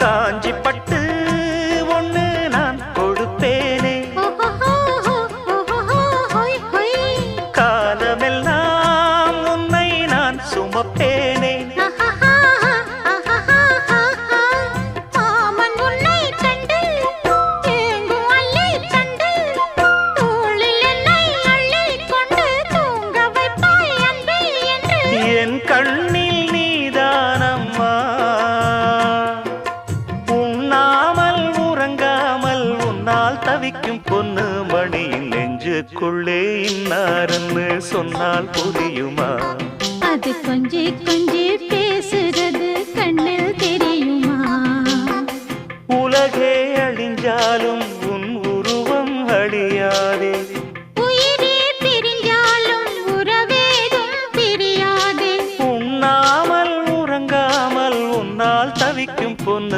காஞ்சி பட்டு ஒண்ணு நான் கொடுப்பேனே காலமெல்லாம் உன்னை நான் சுமப்பேனே என் கண்ணில் நீதானம்மா உண்ணாமல் உறங்காமல் உன்னால் தவிக்கும் பொண்ணு மணியின் நெஞ்சுக்குள்ளே இன்னாருன்னு சொன்னால் புரியுமா அது கொஞ்சி கொஞ்சி பேசுறது கண்ணில் தெரியுமா உலகே அழிஞ்சாலும்